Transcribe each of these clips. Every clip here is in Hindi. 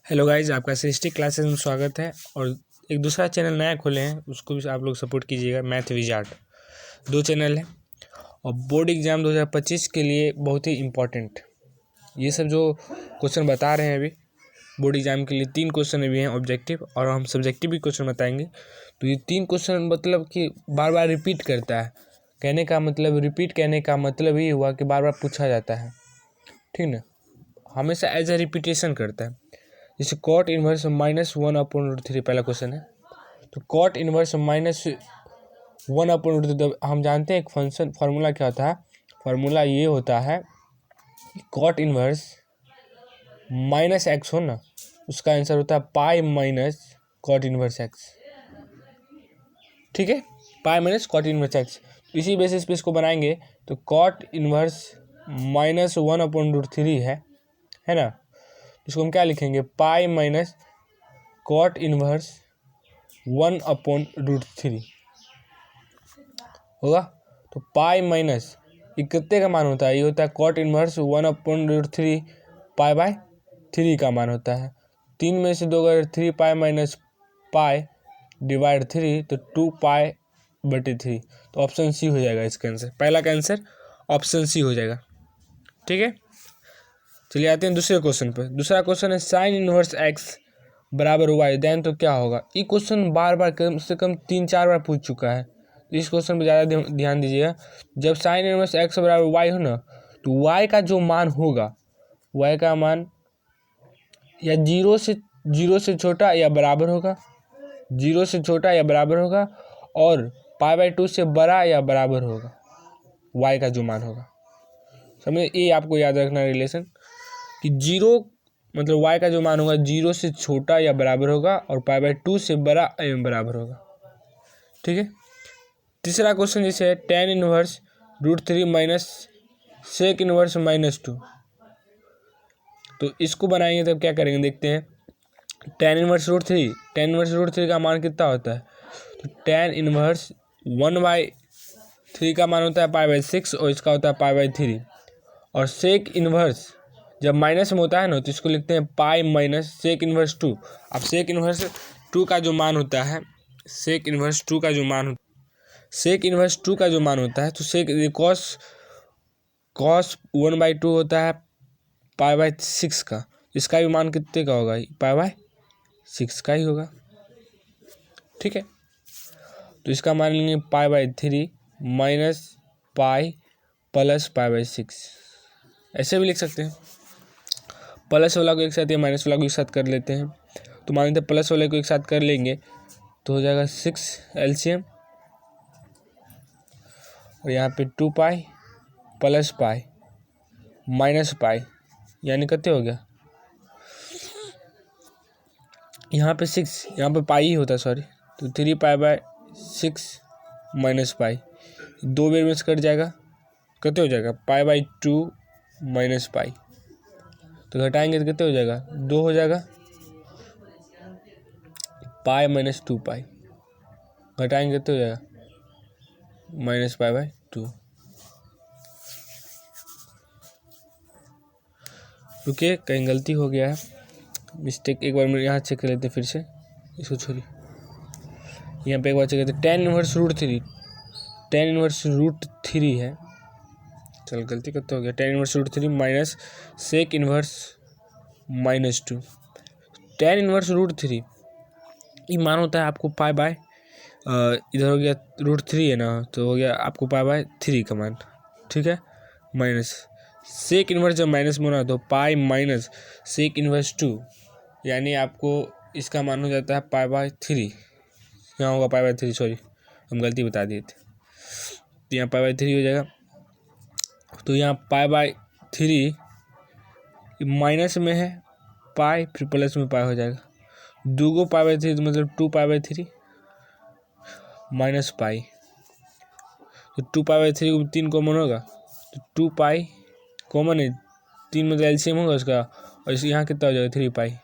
हेलो गाइज, आपका सृष्टि क्लासेस में स्वागत है। और एक दूसरा चैनल नया खोले हैं, उसको भी आप लोग सपोर्ट कीजिएगा। मैथ विजार्ड 2 चैनल है। और बोर्ड एग्ज़ाम 2025 के लिए बहुत ही इम्पोर्टेंट ये सब जो क्वेश्चन बता रहे हैं अभी बोर्ड एग्ज़ाम के लिए 3 क्वेश्चन अभी हैं ऑब्जेक्टिव, और हम सब्जेक्टिव भी क्वेश्चन बताएंगे। तो ये 3 क्वेश्चन मतलब कि बार बार रिपीट करता है। कहने का मतलब रिपीट कहने का मतलब ये हुआ कि बार बार पूछा जाता है, ठीक ना, हमेशा एज ए रिपीटेशन करता है। जैसे कॉट इनवर्स -1/√3 पहला क्वेश्चन है। तो कॉट इनवर्स -1/√3 हम जानते हैं एक फंक्शन फार्मूला क्या होता है। फार्मूला ये होता है कि कॉट इनवर्स -x हो ना, उसका आंसर होता है pi minus cot inverse x। ठीक है, pi minus cot inverse x। इसी बेसिस पे इसको बनाएंगे। तो कॉट इनवर्स -1/√3 है ना। इसको हम क्या लिखेंगे, पाई माइनस कॉट इनवर्स 1/√3 होगा। तो पाई माइनस ये कितने का मान होता है, ये होता है कॉट इनवर्स 1/√3 पाई बाय 3 का मान होता है। 3 में से 2 अगर 3 पाई माइनस पाई डिवाइड 3 तो 2 पाई बटे 3। तो ऑप्शन सी हो जाएगा इसका आंसर। पहला का आंसर ऑप्शन सी हो जाएगा। ठीक है, चलिए आते हैं दूसरे क्वेश्चन पर। दूसरा क्वेश्चन है साइन इनवर्स एक्स बराबर वाई, देन तो क्या होगा। ये क्वेश्चन बार बार कम से कम 3-4 बार पूछ चुका है। तो इस क्वेश्चन पर ज़्यादा ध्यान दीजिएगा। जब साइन इनवर्स एक्स बराबर वाई हो ना, तो वाई का जो मान होगा, वाई का मान या जीरो से छोटा या बराबर होगा, 0 से छोटा या बराबर होगा, और पाई/2 से बड़ा या बराबर होगा। वाई का जो मान होगा, समझे, ये आपको याद रखना रिलेशन कि 0 मतलब y का जो मान होगा 0 से छोटा या बराबर होगा, और पाई/2 से बड़ा या बराबर होगा। ठीक है, तीसरा क्वेश्चन जैसे है tan inverse √3 minus sec inverse -2। तो इसको बनाएंगे तब क्या करेंगे देखते हैं। tan इनवर्स √3 का मान कितना होता है। तो tan इनवर्स 1/3 का मान होता है पाई/6, और इसका होता है पाई/3। और सेक इनवर्स जब माइनस में होता है ना, तो इसको लिखते हैं पाई माइनस सेक इनवर्स 2। अब सेक इनवर्स 2 का जो मान होता है, सेक इनवर्स 2 का जो मान होता है, तो सेक कॉस 1/2 होता है पाई/6 का। इसका भी मान कितने का होगा, पाई/6 का ही होगा। ठीक है, तो इसका मान लेंगे पाई/3 माइनस पाई प्लस पाई/6। ऐसे भी लिख सकते हैं, प्लस वाला को एक साथ या माइनस वाला को एक साथ कर लेते हैं। तो मान लेते हैं प्लस वाले को एक साथ कर लेंगे तो हो जाएगा 6 एलसीएम, और यहाँ पे 2 pi plus pi minus pi, यानी कितने हो गया, यहाँ पे 6, यहाँ पे पाई ही होता, सॉरी। तो 3 पाई/6 माइनस पाई, 2 बेर में से कट जाएगा, कितने हो जाएगा, पाई/2 माइनस पाई। तो घटाएंगे तो कितने हो जाएगा, 2 हो जाएगा, पाई माइनस 2 पाई। घटाएंगे कितने हो जाएगा, -पाई/2। रुकिए, कहीं गलती हो गया है, मिस्टेक। एक बार मैं यहाँ चेक कर लेते हैं फिर से, इसको छोड़िए। यहाँ पे एक बार चेक करते, tan इनवर्स √3 है। चल गलती कितना हो गया, tan inverse √3 minus sec inverse -2। tan inverse √3 ये मान होता है आपको पाई/, इधर हो गया √3 है ना, तो हो गया आपको पाई/3 का मान। ठीक है, माइनस सेक इनवर्स जब माइनस में होना तो पाई माइनस सेक इनवर्स 2, यानी आपको इसका मान हो जाता है पाई/3। यहाँ होगा पाई/3, सॉरी हम गलती बता दिए थे। तो यहाँ पाई/3 हो जाएगा। तो यहाँ पाई/3 माइनस में है पाई, फिर प्लस में पाई हो जाएगा। 2 को पाई/3 मतलब 2 पाई/3 माइनस पाई। तो 2 पाई/3 को 3 कॉमन होगा, तो 2 पाई कॉमन है, 3 मतलब एलसीएम होगा उसका, और इस यहाँ कितना हो जाएगा 3 पाई।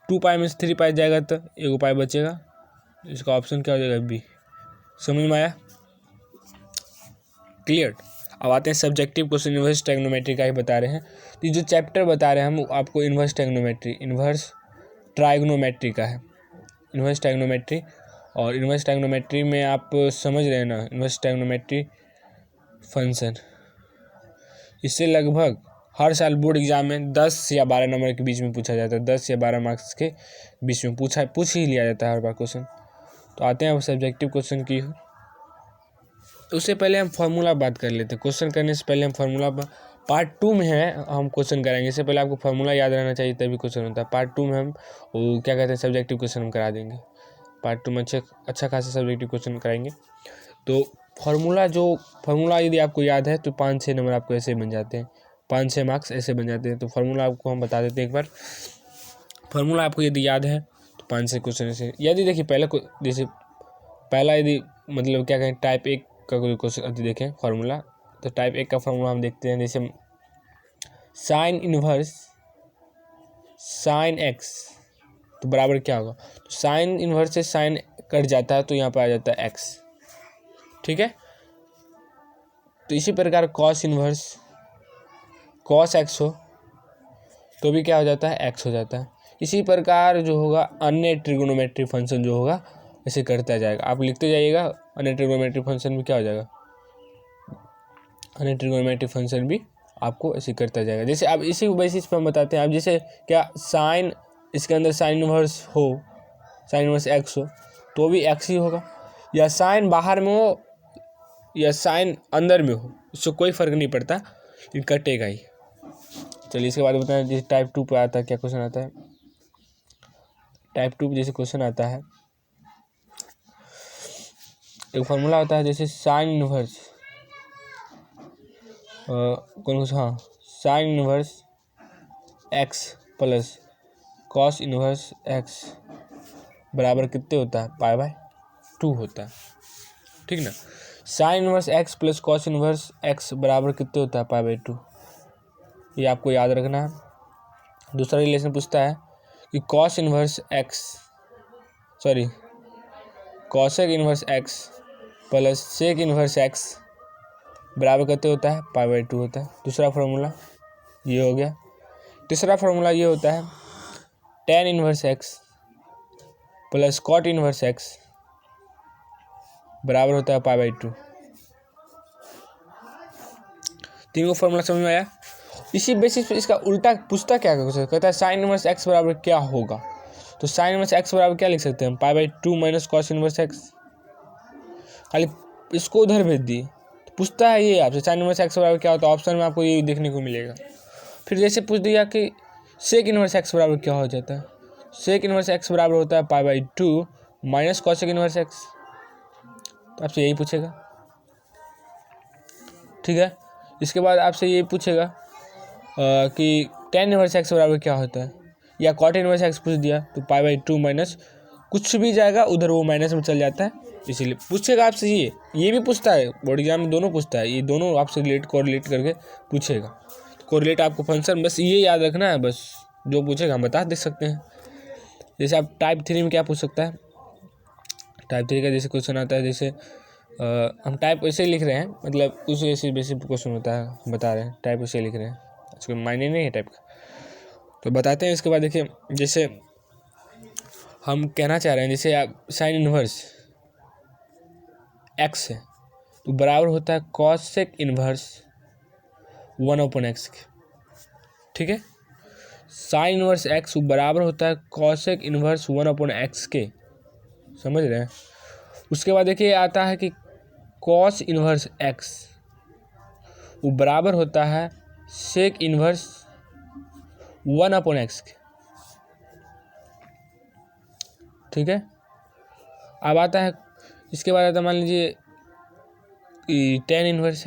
2 पाई में से 3 पाई जाएगा तो 1 पाई बचेगा। इसका ऑप्शन क्या हो जाएगा, बी। समझ में आया, क्लियर। अब आते हैं सब्जेक्टिव क्वेश्चन, इन्वर्स ट्रायगोनोमेट्री का ही बता रहे हैं। तो ये जो चैप्टर बता रहे हैं हम आपको इन्वर्स ट्रायगोनोमेट्री का है, इन्वर्स ट्रायगोनोमेट्री। और इन्वर्स ट्रायगोनोमेट्री में आप समझ रहे हैं ना, इन्वर्स ट्रायगोनोमेट्री फंक्शन, इससे लगभग हर साल बोर्ड एग्जाम में 10 या 12 नंबर के बीच में पूछा जाता है, 10 या 12 मार्क्स के बीच में पूछ ही लिया जाता है हर बार क्वेश्चन। तो आते हैं अब सब्जेक्टिव क्वेश्चन की। तो उससे पहले हम फार्मूला बात कर लेते हैं। क्वेश्चन करने से पहले हम फार्मूला पार्ट 2 में है हम क्वेश्चन कराएंगे। इससे पहले आपको फार्मूला याद रहना चाहिए तभी क्वेश्चन होता है। पार्ट 2 में हम वो क्या कहते हैं सब्जेक्टिव क्वेश्चन हम करा देंगे। पार्ट 2 में अच्छा खासा सब्जेक्टिव क्वेश्चन कराएंगे। तो फार्मूला यदि आपको याद है तो 5-6 नंबर आपको ऐसे बन जाते हैं, 5-6 मार्क्स ऐसे बन जाते हैं। तो फार्मूला आपको हम बता देते हैं एक बार। फार्मूला आपको यदि याद है तो 5-6 क्वेश्चन ऐसे, यदि देखिए पहला यदि मतलब क्या कहें टाइप 1 का कोई क्वेश्चन देखें फार्मूला, तो टाइप 1 का फार्मूला हम देखते हैं। जैसे साइन इनवर्स साइन एक्स तो बराबर क्या होगा, तो साइन इनवर्स से साइन कट जाता है तो यहाँ पर आ जाता है एक्स, ठीक है। तो इसी प्रकार कॉस इनवर्स कॉस एक्स हो तो भी क्या हो जाता है, एक्स हो जाता है। इसी प्रकार जो होगा अन्य ट्रिगोनोमेट्री फंक्शन जो होगा ऐसे करता जाएगा, आप लिखते जाइएगा। अन्य ट्रिगोनोमेट्री फंक्शन भी क्या हो जाएगा, अन्य ट्रिगोनोमेट्री फंक्शन भी आपको ऐसे करता जाएगा। जैसे अब इसी बेसिस पर हम बताते हैं। अब जैसे क्या साइन, इसके अंदर साइन इनवर्स हो, साइन इनवर्स एक्स हो तो भी एक्स ही होगा, या साइन बाहर में हो या साइन अंदर में हो, इससे कोई फर्क नहीं पड़ता, ये कटेगा ही। चलिए इसके बाद बताएं जैसे टाइप 2 पे आता है क्या क्वेश्चन आता है। टाइप 2 जैसे क्वेश्चन आता है, एक फार्मूला होता है जैसे साइन इनवर्स हाँ sign inverse X plus cos inverse x बराबर कितने होता है, π/2 होता है, ठीक ना। Sign inverse X plus cos inverse x बराबर कितने होता है, π/2, ये आपको याद रखना है। दूसरा रिलेशन पूछता है कि cosec inverse X plus sec inverse x बराबर कितने होता है, π/2 होता है। दूसरा फार्मूला ये हो गया। तीसरा फार्मूला ये होता है tan inverse X plus cot inverse x बराबर होता है π/2। तीनों फार्मूला समझ में आया। इसी बेसिस पे इसका उल्टा पूछता क्या कहता है साइन इनवर्स एक्स बराबर क्या होगा, तो साइन इनवर्स एक्स बराबर क्या लिख सकते हैं हम, π/2 माइनस कॉस इनवर्स एक्स। खाली इसको उधर भेज दिए तो पूछता है ये आपसे साइन इनवर्स एक्स बराबर क्या होता है, ऑप्शन में आपको ये देखने को मिलेगा। फिर जैसे पूछ दिया कि सेक इनवर्स एक्स बराबर क्या हो जाता है, सेक इनवर्स एक्स बराबर होता है π/2 माइनस कॉसेक इनवर्स एक्स, तो आपसे यही पूछेगा, ठीक है। इसके बाद आपसे ये पूछेगा कि tan इनवर्स एक्स बराबर क्या होता है, या कॉट इनवर्स एक्स पूछ दिया तो π/2 माइनस कुछ भी जाएगा उधर वो माइनस में चल जाता है, इसीलिए पूछेगा आपसे। ये भी पूछता है बोर्ड एग्जाम में, दोनों पूछता है, ये दोनों आपसे कोरिलेट करके पूछेगा। कोरिलेट आपको फंक्शन बस ये याद रखना है, बस जो पूछेगा हम बता दे सकते हैं। जैसे आप टाइप 3 में क्या पूछ सकता है, टाइप 3 का जैसे क्वेश्चन आता है, जैसे हम टाइप ऐसे लिख रहे हैं, मतलब उस ऐसे बेसिक क्वेश्चन होता है बता रहे हैं, टाइप ऐसे लिख रहे हैं, उसके मायने नहीं है टाइप का, तो बताते हैं। इसके बाद देखिए जैसे हम कहना चाह रहे हैं जैसे आप साइन इनवर्स एक्स है तो बराबर होता है कॉसेक इनवर्स 1/x के, ठीक है। साइन इनवर्स एक्स बराबर होता है कॉसेक इनवर्स 1/x के, समझ रहे हैं। उसके बाद देखिए आता है कि कॉस इनवर्स एक्स वो बराबर होता है सेक इनवर्स 1/x के, ठीक है। अब आता है इसके बाद आता है मान लीजिए tan इनवर्स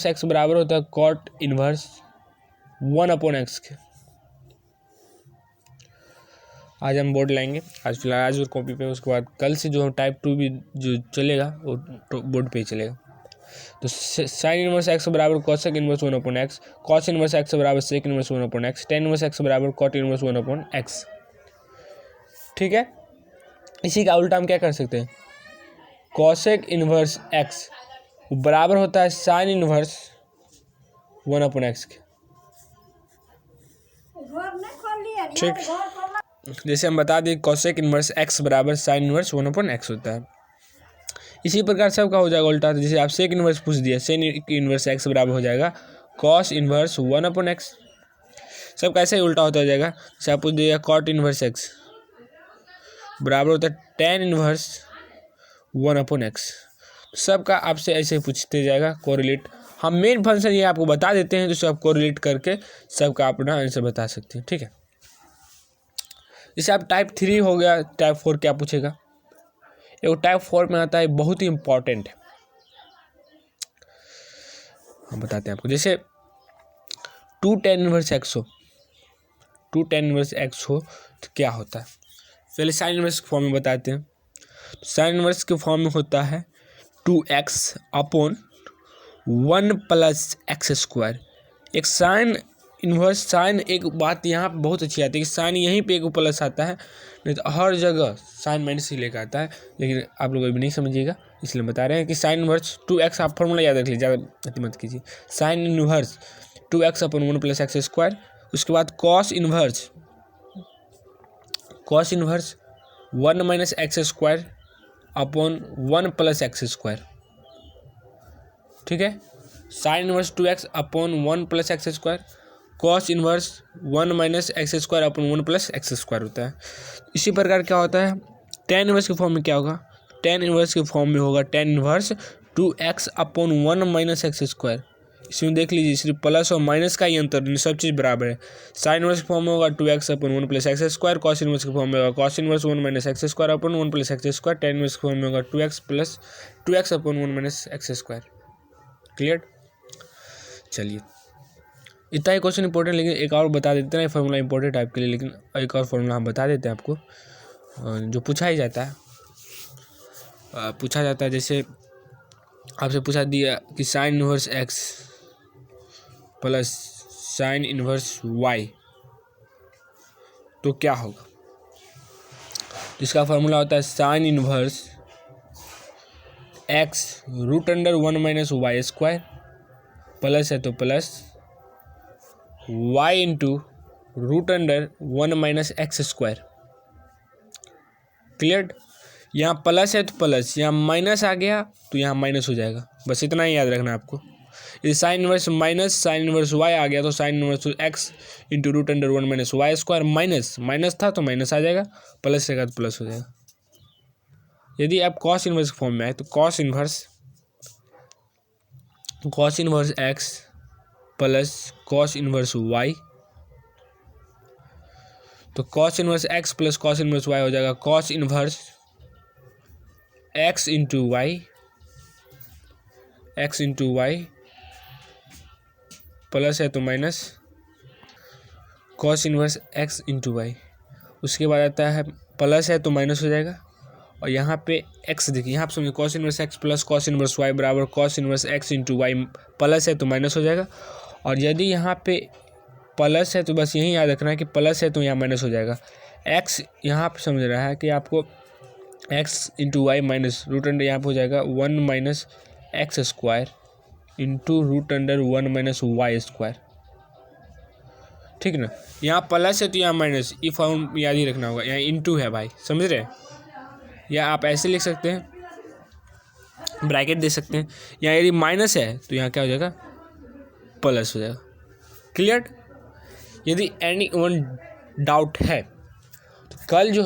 एक्स बराबर होता है कॉट इनवर्स 1/x के। आज हम बोर्ड लाएंगे, आज फिलहाल आज और कॉपी पे, उसके बाद कल से जो टाइप 2 भी जो चलेगा वो बोर्ड पे ही चलेगा। तो साइन इनवर्स एक्स बराबर cosec inverse 1/x, cos inverse x बराबर sec inverse 1/x, tan inverse x बराबर कॉट इनवर्स 1/x, ठीक है। इसी का उल्टा हम क्या कर सकते हैं, कॉसेक इन्वर्स एक्स बराबर होता है साइन इन्वर्स 1/x के। ठीक, जैसे हम बता दें कॉसेक इन्वर्स एक्स बराबर साइन इन्वर्स 1/x होता है। इसी प्रकार सबका हो जाएगा उल्टा। तो जैसे आप सेक इन्वर्स पूछ दिया, सेक इन्वर्स एक्स बराबर हो जाएगा कॉस इन्वर्स 1/x। सब कैसे ही उल्टा होता जाएगा। जैसे आप पूछ दिया कॉट इन्वर्स एक्स बराबर होता है टेन इन्वर्स 1/x। सबका आपसे ऐसे पूछते जाएगा कोरिलेट। हम मेन फंक्शन ये आपको बता देते हैं, जिससे आप कोरिलेट करके सबका अपना आंसर बता सकते हैं। ठीक है, जैसे आप टाइप 3 हो गया, टाइप 4 क्या पूछेगा। एक टाइप 4 में आता है बहुत ही इंपॉर्टेंट है, हम बताते हैं आपको। जैसे 2 tan इनवर्स एक्स हो, 2 tan इनवर्स एक्स हो तो क्या होता है। पहले साइन इनवर्स के फॉर्म में बताते हैं। साइन इनवर्स के फॉर्म में होता है 2x अपॉन 1 + x²। एक साइन इन्वर्स, साइन एक बात यहाँ पे बहुत अच्छी आती है कि साइन यहीं पे एक प्लस आता है, नहीं तो हर जगह साइन माइनस ही लेकर आता है। लेकिन आप लोग अभी नहीं समझिएगा, इसलिए बता रहे हैं कि साइन इन्वर्स 2x, आप फॉर्मूला याद रख लीजिए, ज़्यादा अति मत कीजिए। Sign inverse 2x upon 1 + x²। उसके बाद cos inverse 1 - x² upon 1 + x²। ठीक है, sign inverse 2x upon 1 + x², cos inverse 1 - x² upon 1 + x² होता है। इसी प्रकार क्या होता है टेन इन्वर्स के फॉर्म में क्या होगा। टेन इन्वर्स के फॉर्म में होगा tan inverse 2x upon 1 - x²। इसमें देख लीजिए सिर्फ प्लस और माइनस का ही अंतर, सब चीज़ बराबर है। साइन इन्वर्स के फॉर्म में होगा 2x upon 1 + x²। Cos inverse के फॉर्म में होगा cos inverse 1 - x² upon 1 + x²। Tan inverse के फॉर्म में होगा 2x अपॉन 1 - x²। क्लियर। चलिए, इतना ही क्वेश्चन इंपॉर्टेंट, लेकिन एक और बता देते हैं फॉर्मूला इंपॉर्टेंट टाइप के लिए, लेकिन एक और फॉर्मूला हम बता देते हैं आपको जो पूछा ही जाता है। जैसे आपसे पूछा दिया कि sine inverse X plus sine inverse Y तो क्या होगा। इसका फॉर्मूला होता है sign inverse x √1 - y², plus है तो प्लस y × √1 - x²। क्लियर। यहाँ प्लस है तो प्लस, यहाँ माइनस आ गया तो यहाँ माइनस हो जाएगा, बस इतना ही याद रखना आपको। ये sign inverse minus sign inverse y आ गया तो sign inverse x × √1 - y², minus था तो माइनस आ जाएगा, प्लस रहेगा तो प्लस हो जाएगा। यदि आप कॉस इन्वर्स फॉर्म में आए तो cos inverse x plus cos inverse y, तो cos inverse x plus cos inverse y हो जाएगा cos inverse x × y plus है तो minus cos inverse x × y। उसके बाद आता है प्लस है तो माइनस हो जाएगा, और यहाँ पे x देखिए, यहाँ पे समझिए cos inverse x plus cos inverse y बराबर cos inverse x × y, plus है तो माइनस हो जाएगा। और यदि यहाँ पे प्लस है तो बस यही याद रखना है कि प्लस है तो यहाँ माइनस हो जाएगा। x यहाँ पे समझ रहा है कि आपको x × y माइनस √, यहाँ पे हो जाएगा 1 - x² × √1 - y²। ठीक ना, यहाँ प्लस है तो यहाँ माइनस, ये फॉर्म याद ही रखना होगा। यहाँ इंटू है भाई, समझ रहे हैं। या आप ऐसे लिख सकते हैं, ब्रैकेट दे सकते हैं। यहाँ यदि माइनस है तो यहाँ क्या हो जाएगा, प्लस हो जाएगा। क्लियर। यदि एनी वन डाउट है तो कल जो